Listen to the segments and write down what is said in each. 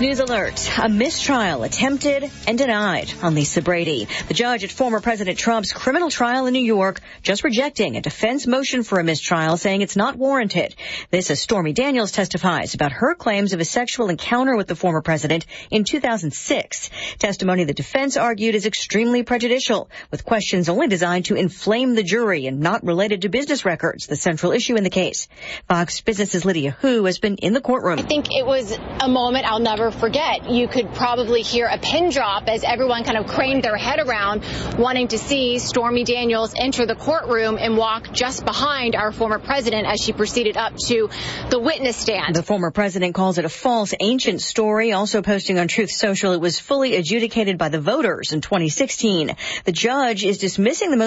News Alert. A mistrial attempted and denied on Lisa Brady. The judge at former President Trump's criminal trial in New York just rejecting a defense motion for a mistrial, saying it's not warranted. This as Stormy Daniels testifies about her claims of a sexual encounter with the former president in 2006. Testimony the defense argued is extremely prejudicial, with questions only designed to inflame the jury and not related to business records, the central issue in the case. Fox Business's Lydia Hu has been in the courtroom. I think it was a moment I'll never forget. You could probably hear a pin drop as everyone kind of craned their head around, wanting to see Stormy Daniels enter the courtroom and walk just behind our former president as she proceeded up to the witness stand. The former president calls it a false, ancient story, also posting on Truth Social it was fully adjudicated by the voters in 2016. The judge is dismissing the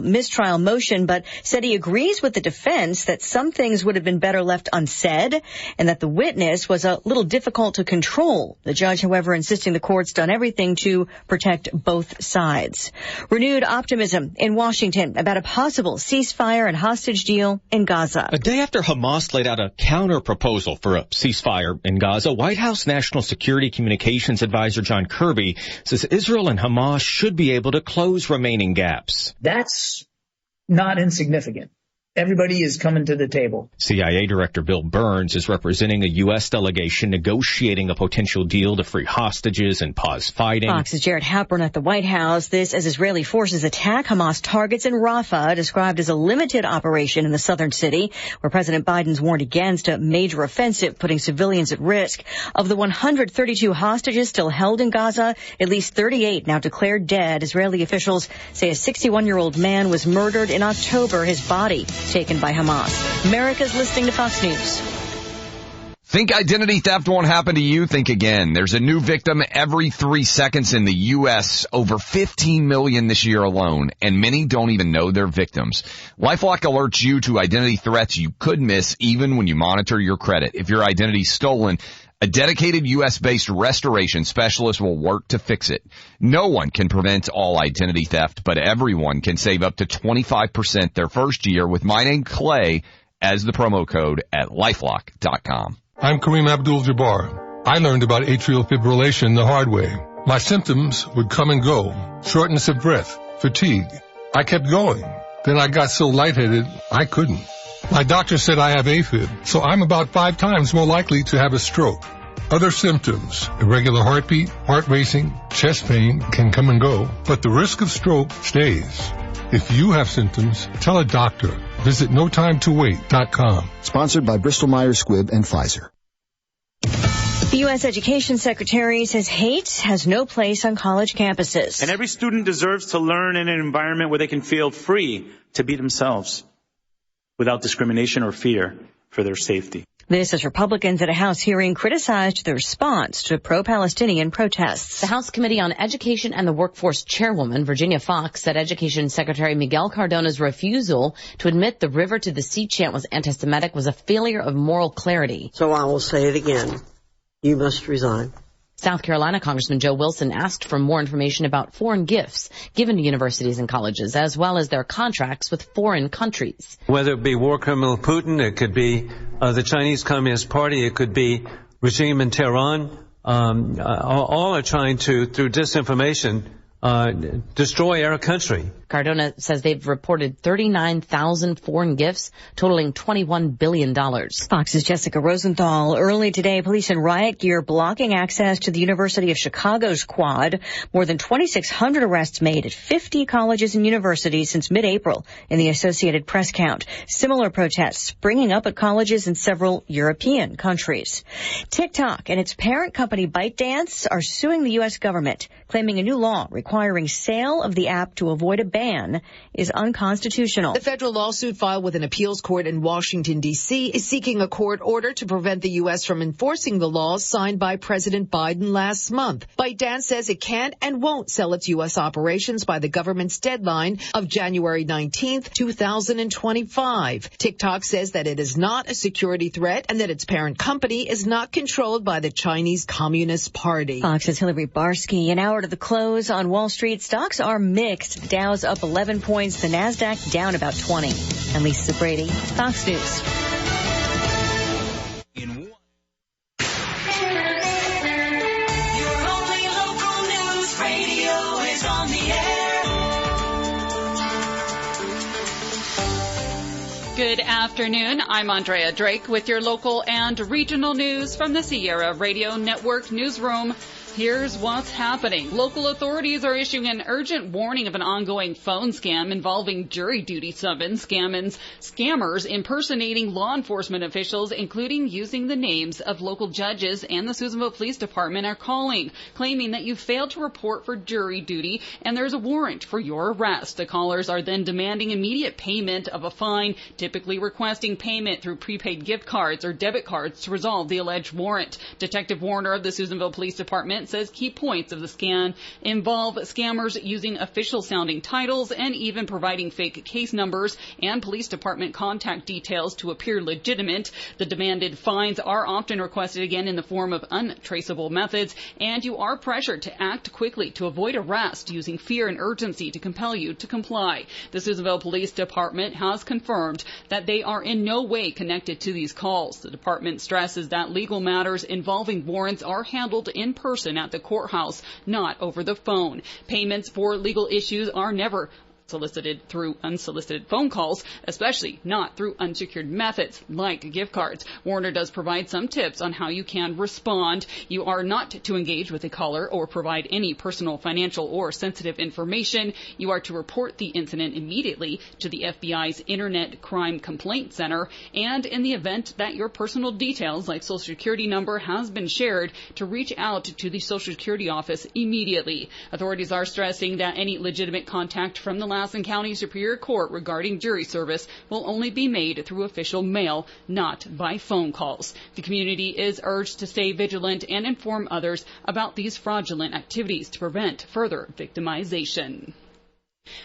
mistrial motion, but said he agrees with the defense that some things would have been better left unsaid and that the witness was a little difficult to control. The judge, however, insisting the court's done everything to protect both sides. Renewed optimism in Washington about a possible ceasefire and hostage deal in Gaza. A day after Hamas laid out a counter-proposal for a ceasefire in Gaza, White House National Security Communications Advisor John Kirby says Israel and Hamas should be able to close remaining gaps. That's not insignificant. Everybody is coming to the table. CIA Director Bill Burns is representing a U.S. delegation negotiating a potential deal to free hostages and pause fighting. Fox's Jared Halpern at the White House. This as Israeli forces attack Hamas targets in Rafah, described as a limited operation in the southern city, where President Biden's warned against a major offensive, putting civilians at risk. Of the 132 hostages still held in Gaza, at least 38 now declared dead. Israeli officials say a 61-year-old man was murdered in October. His body taken by Hamas. America's listening to Fox News. Think identity theft won't happen to you? Think again. There's a new victim every 3 seconds in the U.S., over 15 million this year alone, and many don't even know they're victims. LifeLock alerts you to identity threats you could miss even when you monitor your credit. If your identity's stolen, a dedicated U.S.-based restoration specialist will work to fix it. No one can prevent all identity theft, but everyone can save up to 25% their first year with my name Clay as the promo code at LifeLock.com. I'm Kareem Abdul-Jabbar. I learned about atrial fibrillation the hard way. My symptoms would come and go. Shortness of breath, fatigue. I kept going. Then I got so lightheaded, I couldn't. My doctor said I have AFib, so I'm about 5 times more likely to have a stroke. Other symptoms, irregular heartbeat, heart racing, chest pain can come and go, but the risk of stroke stays. If you have symptoms, tell a doctor. Visit NoTimeToWait.com. Sponsored by Bristol-Myers Squibb and Pfizer. The U.S. Education Secretary says hate has no place on college campuses. And every student deserves to learn in an environment where they can feel free to be themselves without discrimination or fear for their safety. This as Republicans at a House hearing criticized the response to pro-Palestinian protests. The House Committee on Education and the Workforce Chairwoman, Virginia Fox, said Education Secretary Miguel Cardona's refusal to admit the River to the Sea chant was anti-Semitic was a failure of moral clarity. So I will say it again. You must resign. South Carolina Congressman Joe Wilson asked for more information about foreign gifts given to universities and colleges, as well as their contracts with foreign countries. Whether it be war criminal Putin, it could be the Chinese Communist Party, it could be regime in Tehran, all are trying to, through disinformation, destroy our country. Cardona says they've reported 39,000 foreign gifts totaling $21 billion. Fox's Jessica Rosenthal. Early today, police in riot gear blocking access to the University of Chicago's quad. More than 2,600 arrests made at 50 colleges and universities since mid-April in the Associated Press count. Similar protests springing up at colleges in several European countries. TikTok and its parent company ByteDance are suing the U.S. government, claiming a new law requiring sale of the app to avoid a ban is unconstitutional. The federal lawsuit filed with an appeals court in Washington, D.C. is seeking a court order to prevent the U.S. from enforcing the laws signed by President Biden last month. ByteDance says it can't and won't sell its U.S. operations by the government's deadline of January 19th, 2025. TikTok says that it is not a security threat and that its parent company is not controlled by the Chinese Communist Party. Fox's Hillary Barsky. An hour to the close on Wall Street. Stocks are mixed. Dow's up 11 points. The Nasdaq down about 20. And Lisa Brady, Fox News. Good afternoon. I'm Andrea Drake with your local and regional news from the Sierra Radio Network newsroom. Here's what's happening. Local authorities are issuing an urgent warning of an ongoing phone scam involving jury duty summons. Scammers impersonating law enforcement officials, including using the names of local judges and the Susanville Police Department, are calling, claiming that you failed to report for jury duty and there's a warrant for your arrest. The callers are then demanding immediate payment of a fine, typically requesting payment through prepaid gift cards or debit cards to resolve the alleged warrant. Detective Warner of the Susanville Police Department says key points of the scam involve scammers using official-sounding titles and even providing fake case numbers and police department contact details to appear legitimate. The demanded fines are often requested again in the form of untraceable methods, and you are pressured to act quickly to avoid arrest, using fear and urgency to compel you to comply. The Susanville Police Department has confirmed that they are in no way connected to these calls. The department stresses that legal matters involving warrants are handled in person at the courthouse, not over the phone. Payments for legal issues are never solicited through unsolicited phone calls, especially not through unsecured methods like gift cards. Warner does provide some tips on how you can respond. You are not to engage with a caller or provide any personal, financial, or sensitive information. You are to report the incident immediately to the FBI's Internet Crime Complaint Center, and in the event that your personal details like Social Security number has been shared, to reach out to the Social Security office immediately. Authorities are stressing that any legitimate contact from the Lassen County Superior Court regarding jury service will only be made through official mail, not by phone calls. The community is urged to stay vigilant and inform others about these fraudulent activities to prevent further victimization.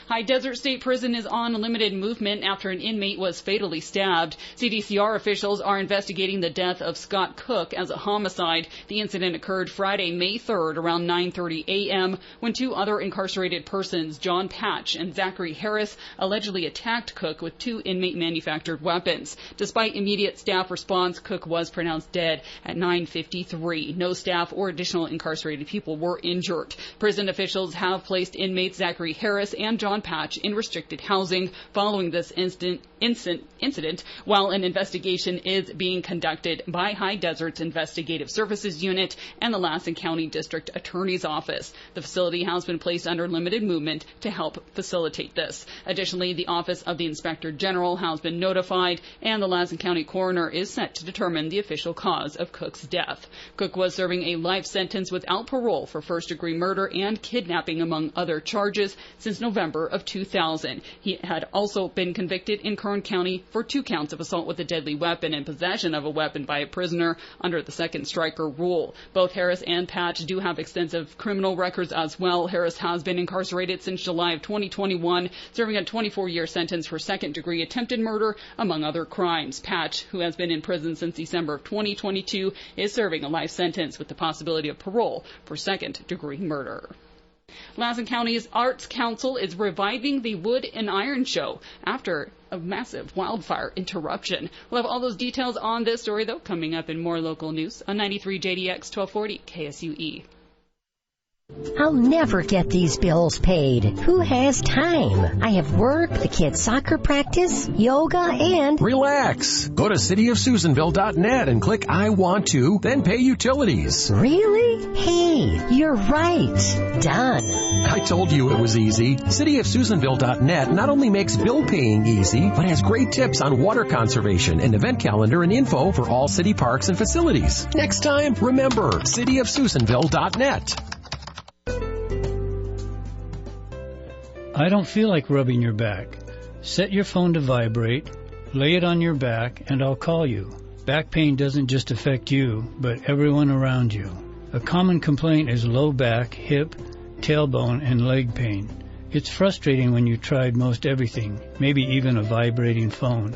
High Desert State Prison is on limited movement after an inmate was fatally stabbed. CDCR officials are investigating the death of Scott Cook as a homicide. The incident occurred Friday, May 3rd, around 9:30 a.m. when two other incarcerated persons, John Patch and Zachary Harris, allegedly attacked Cook with two inmate-manufactured weapons. Despite immediate staff response, Cook was pronounced dead at 9:53. No staff or additional incarcerated people were injured. Prison officials have placed inmates Zachary Harris and John Patch in restricted housing following this incident, while an investigation is being conducted by High Desert's Investigative Services Unit and the Lassen County District Attorney's Office. The facility has been placed under limited movement to help facilitate this. Additionally, the Office of the Inspector General has been notified, and the Lassen County coroner is set to determine the official cause of Cook's death. Cook was serving a life sentence without parole for first-degree murder and kidnapping, among other charges, since November of 2000. He had also been convicted in Kern County for 2 counts of assault with a deadly weapon and possession of a weapon by a prisoner under the second striker rule. Both Harris and Patch do have extensive criminal records as well. Harris has been incarcerated since July of 2021, serving a 24-year sentence for second-degree attempted murder, among other crimes. Patch, who has been in prison since December of 2022, is serving a life sentence with the possibility of parole for second-degree murder. Lassen County's Arts Council is reviving the Wood and Iron Show after a massive wildfire interruption. We'll have all those details on this story, though, coming up in more local news on 93 JDX 1240 KSUE. I'll never get these bills paid. Who has time? I have work, the kids' soccer practice, yoga, and... Relax. Go to cityofsusanville.net and click I want to, then pay utilities. Really? Hey, you're right. Done. I told you it was easy. Cityofsusanville.net not only makes bill paying easy, but has great tips on water conservation, an event calendar, and info for all city parks and facilities. Next time, remember, cityofsusanville.net. I don't feel like rubbing your back. Set your phone to vibrate, lay it on your back, and I'll call you. Back pain doesn't just affect you, but everyone around you. A common complaint is low back, hip, tailbone, and leg pain. It's frustrating when you've tried most everything, maybe even a vibrating phone,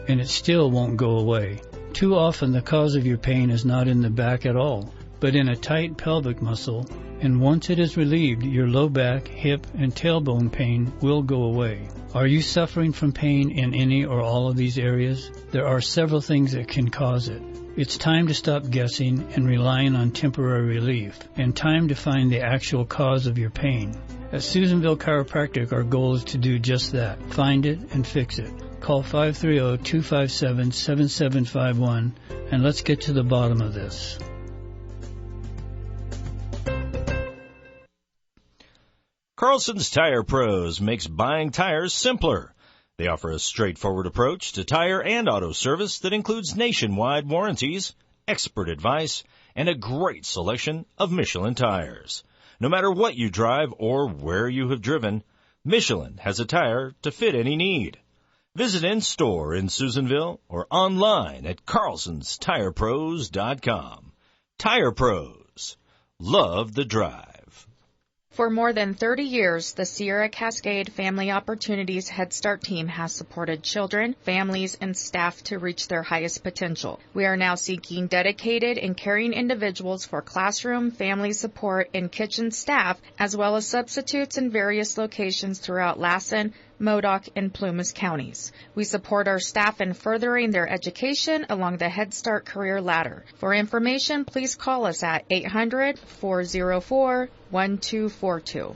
and it still won't go away. Too often the cause of your pain is not in the back at all, but in a tight pelvic muscle, and once it is relieved, your low back, hip, and tailbone pain will go away. Are you suffering from pain in any or all of these areas? There are several things that can cause it. It's time to stop guessing and relying on temporary relief, and time to find the actual cause of your pain. At Susanville Chiropractic, our goal is to do just that, find it and fix it. Call 530-257-7751 and let's get to the bottom of this. Carlson's Tire Pros makes buying tires simpler. They offer a straightforward approach to tire and auto service that includes nationwide warranties, expert advice, and a great selection of Michelin tires. No matter what you drive or where you have driven, Michelin has a tire to fit any need. Visit in-store in Susanville or online at carlsonstirepros.com. Tire Pros. Love the drive. For more than 30 years, the Sierra Cascade Family Opportunities Head Start team has supported children, families, and staff to reach their highest potential. We are now seeking dedicated and caring individuals for classroom, family support, and kitchen staff, as well as substitutes in various locations throughout Lassen, Modoc, and Plumas counties. We support our staff in furthering their education along the Head Start career ladder. For information, please call us at 800-404-1242.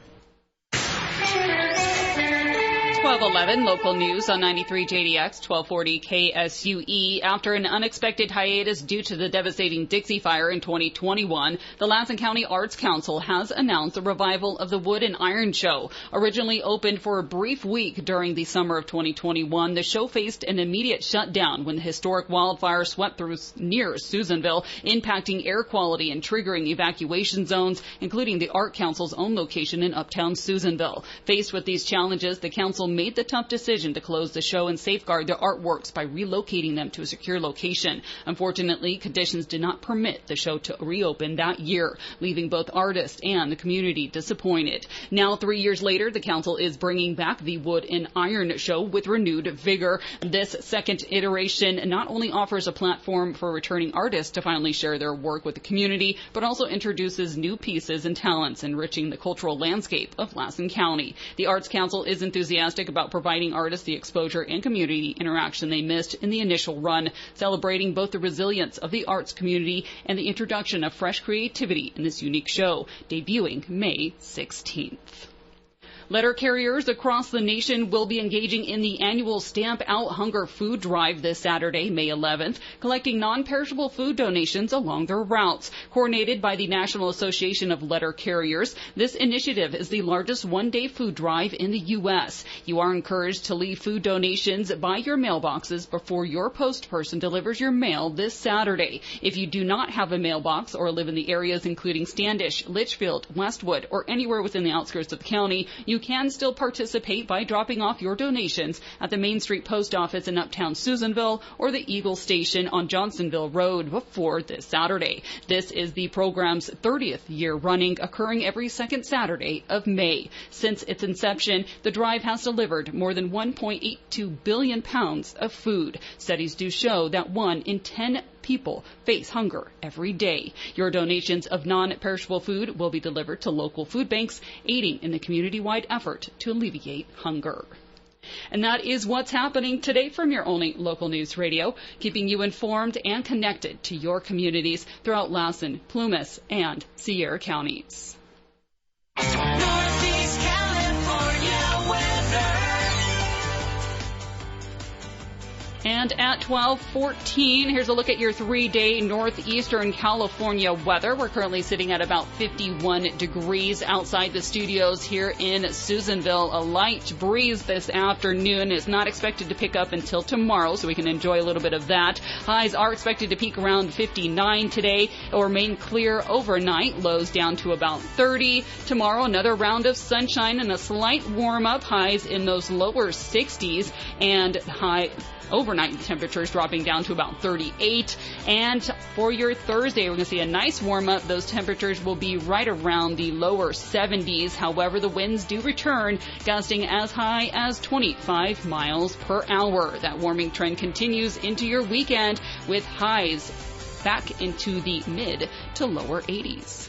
1211 local news on 93 JDX 1240 KSUE. After an unexpected hiatus due to the devastating Dixie Fire in 2021, the Lassen County Arts Council has announced a revival of the Wood and Iron Show. Originally opened for a brief week during the summer of 2021, the show faced an immediate shutdown when the historic wildfire swept through near Susanville, impacting air quality and triggering evacuation zones, including the Art Council's own location in uptown Susanville. Faced with these challenges, the council made the tough decision to close the show and safeguard the artworks by relocating them to a secure location. Unfortunately, conditions did not permit the show to reopen that year, leaving both artists and the community disappointed. Now, 3 years later, the council is bringing back the Wood and Iron Show with renewed vigor. This second iteration not only offers a platform for returning artists to finally share their work with the community, but also introduces new pieces and talents, enriching the cultural landscape of Lassen County. The Arts Council is enthusiastic about providing artists the exposure and community interaction they missed in the initial run, celebrating both the resilience of the arts community and the introduction of fresh creativity in this unique show, debuting May 16th. Letter carriers across the nation will be engaging in the annual Stamp Out Hunger food drive this Saturday, May 11th, collecting non-perishable food donations along their routes. Coordinated by the National Association of Letter Carriers, this initiative is the largest one-day food drive in the U.S. You are encouraged to leave food donations by your mailboxes before your post person delivers your mail this Saturday. If you do not have a mailbox or live in the areas including Standish, Litchfield, Westwood, or anywhere within the outskirts of the county, you can still participate by dropping off your donations at the Main Street Post Office in uptown Susanville or the Eagle Station on Johnsonville Road before this Saturday. This is the program's 30th year running, occurring every second Saturday of May. Since its inception, the drive has delivered more than 1.82 billion pounds of food. Studies do show that 1 in 10 people face hunger every day. Your donations of non-perishable food will be delivered to local food banks, aiding in the community-wide effort to alleviate hunger. And that is what's happening today from your only local news radio, keeping you informed and connected to your communities throughout Lassen, Plumas, and Sierra counties. Northeast California weather. And at 12:14, here's a look at your 3-day northeastern California weather. We're currently sitting at about 51 degrees outside the studios here in Susanville. A light breeze this afternoon is not expected to pick up until tomorrow, so we can enjoy a little bit of that. Highs are expected to peak around 59 today. It will remain clear overnight. Lows down to about 30. Tomorrow, another round of sunshine and a slight warm-up. Highs in those lower 60s and overnight temperatures dropping down to about 38. And for your Thursday, we're going to see a nice warm up. Those temperatures will be right around the lower 70s. However, the winds do return, gusting as high as 25 miles per hour. That warming trend continues into your weekend with highs back into the mid to lower 80s.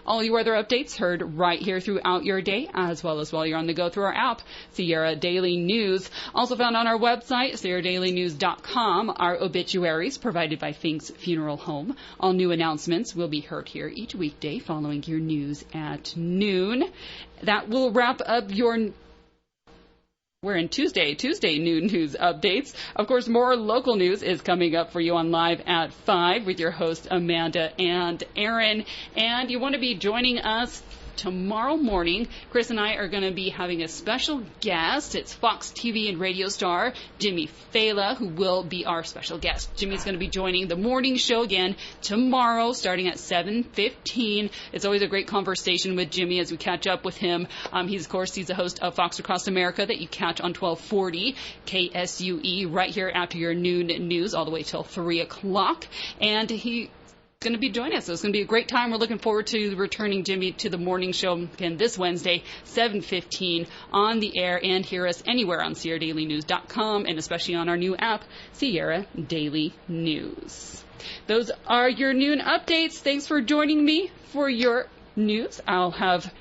All your weather updates heard right here throughout your day, as well as while you're on the go through our app, Sierra Daily News. Also found on our website, SierraDailyNews.com, our obituaries provided by Fink's Funeral Home. All new announcements will be heard here each weekday following your news at noon. That will wrap up your We're in Tuesday noon news updates. Of course, more local news is coming up for you on Live at 5 with your hosts Amanda and Aaron. And you want to be joining us tomorrow morning. Chris and I are going to be having a special guest. It's Fox TV and radio star Jimmy Fallon, who will be our special guest. Jimmy's going to be joining the morning show again tomorrow, starting at 7:15. It's always a great conversation with Jimmy as we catch up with him. He's the host of Fox Across America that you catch on 1240 KSUE right here after your noon news all the way till 3 o'clock. And he going to be joining us. So it's going to be a great time. We're looking forward to returning Jimmy to the morning show again this Wednesday, 7:15 on the air, and hear us anywhere on SierraDailyNews.com and especially on our new app, Sierra Daily News. Those are your noon updates. Thanks for joining me for your news. I'll have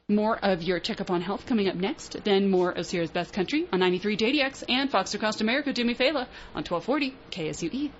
more of your checkup on health coming up next, then more of Sierra's Best Country on 93 JDX and Fox Across America, Jimmy Fallon on 1240 KSUE.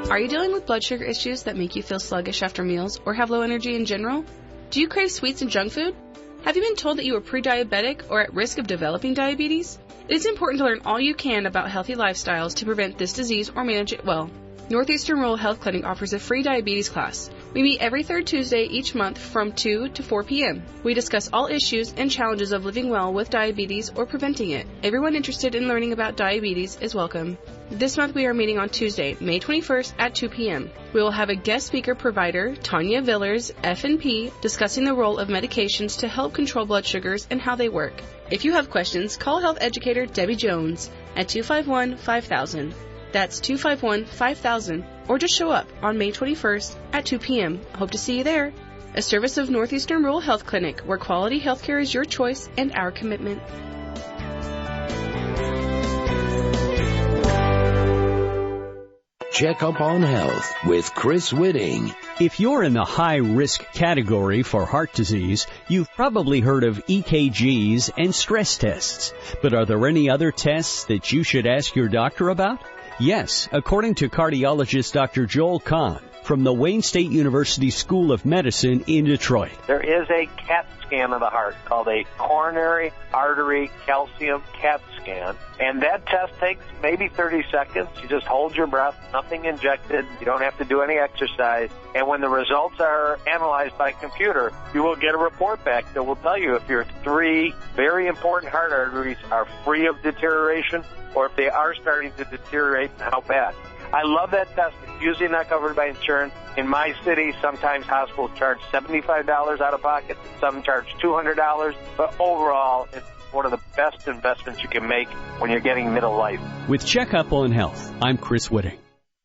Are you dealing with blood sugar issues that make you feel sluggish after meals or have low energy in general? Do you crave sweets and junk food? Have you been told that you are pre-diabetic or at risk of developing diabetes? It is important to learn all you can about healthy lifestyles to prevent this disease or manage it well. Northeastern Rural Health Clinic offers a free diabetes class. We meet every third Tuesday each month from 2 to 4 p.m. We discuss all issues and challenges of living well with diabetes or preventing it. Everyone interested in learning about diabetes is welcome. This month we are meeting on Tuesday, May 21st at 2 p.m. We will have a guest speaker provider, Tanya Villers, FNP, discussing the role of medications to help control blood sugars and how they work. If you have questions, call health educator Debbie Jones at 251-5000. That's 251-5000, or just show up on May 21st at 2 p.m. Hope to see you there. A service of Northeastern Rural Health Clinic, where quality health care is your choice and our commitment. Check Up on Health with Chris Whitting. If you're in the high-risk category for heart disease, you've probably heard of EKGs and stress tests. But are there any other tests that you should ask your doctor about? Yes, according to cardiologist Dr. Joel Kahn from the Wayne State University School of Medicine in Detroit. There is a CAT scan of the heart called a coronary artery calcium CAT scan, and that test takes maybe 30 seconds. You just hold your breath, nothing injected, you don't have to do any exercise, and when the results are analyzed by computer, you will get a report back that will tell you if your 3 very important heart arteries are free of deterioration or if they are starting to deteriorate and how bad. I love that test. It's usually not covered by insurance. In my city, sometimes hospitals charge $75 out of pocket. Some charge $200. But overall, it's one of the best investments you can make when you're getting middle life. With Checkup on Health, I'm Chris Whitting.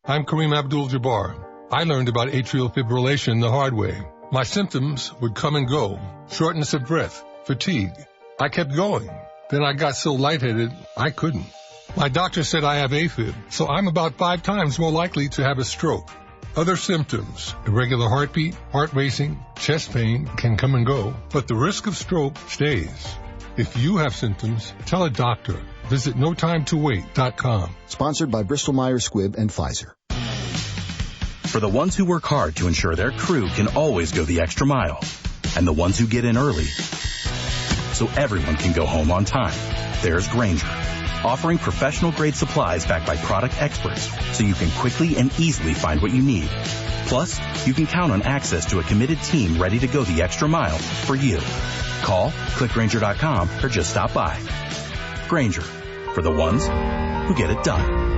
I'm Kareem Abdul-Jabbar. I learned about atrial fibrillation the hard way. My symptoms would come and go. Shortness of breath, fatigue. I kept going. Then I got so lightheaded, I couldn't. My doctor said I have AFib, so I'm about 5 times more likely to have a stroke. Other symptoms, irregular heartbeat, heart racing, chest pain can come and go, but the risk of stroke stays. If you have symptoms, tell a doctor. Visit NoTimeToWait.com. Sponsored by Bristol-Myers Squibb and Pfizer. For the ones who work hard to ensure their crew can always go the extra mile, and the ones who get in early so everyone can go home on time, there's Grainger, offering professional-grade supplies backed by product experts so you can quickly and easily find what you need. Plus, you can count on access to a committed team ready to go the extra mile for you. Call, click Grainger.com, or just stop by. Grainger, for the ones who get it done.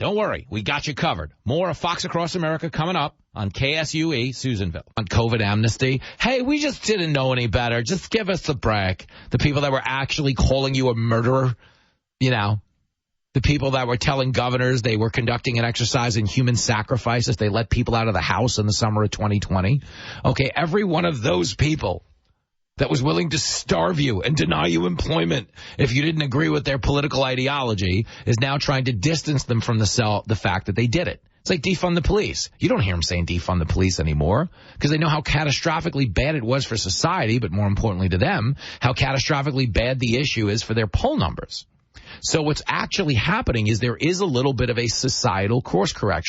Don't worry, we got you covered. More of Fox Across America coming up on KSUE Susanville. On COVID amnesty, hey, we just didn't know any better. Just give us a break. The people that were actually calling you a murderer, you know, the people that were telling governors they were conducting an exercise in human sacrifice as they let people out of the house in the summer of 2020. Okay, every one of those people that was willing to starve you and deny you employment if you didn't agree with their political ideology is now trying to distance them from the fact that they did it. It's like defund the police. You don't hear them saying defund the police anymore because they know how catastrophically bad it was for society, but more importantly to them, how catastrophically bad the issue is for their poll numbers. So what's actually happening is there is a little bit of a societal course correction.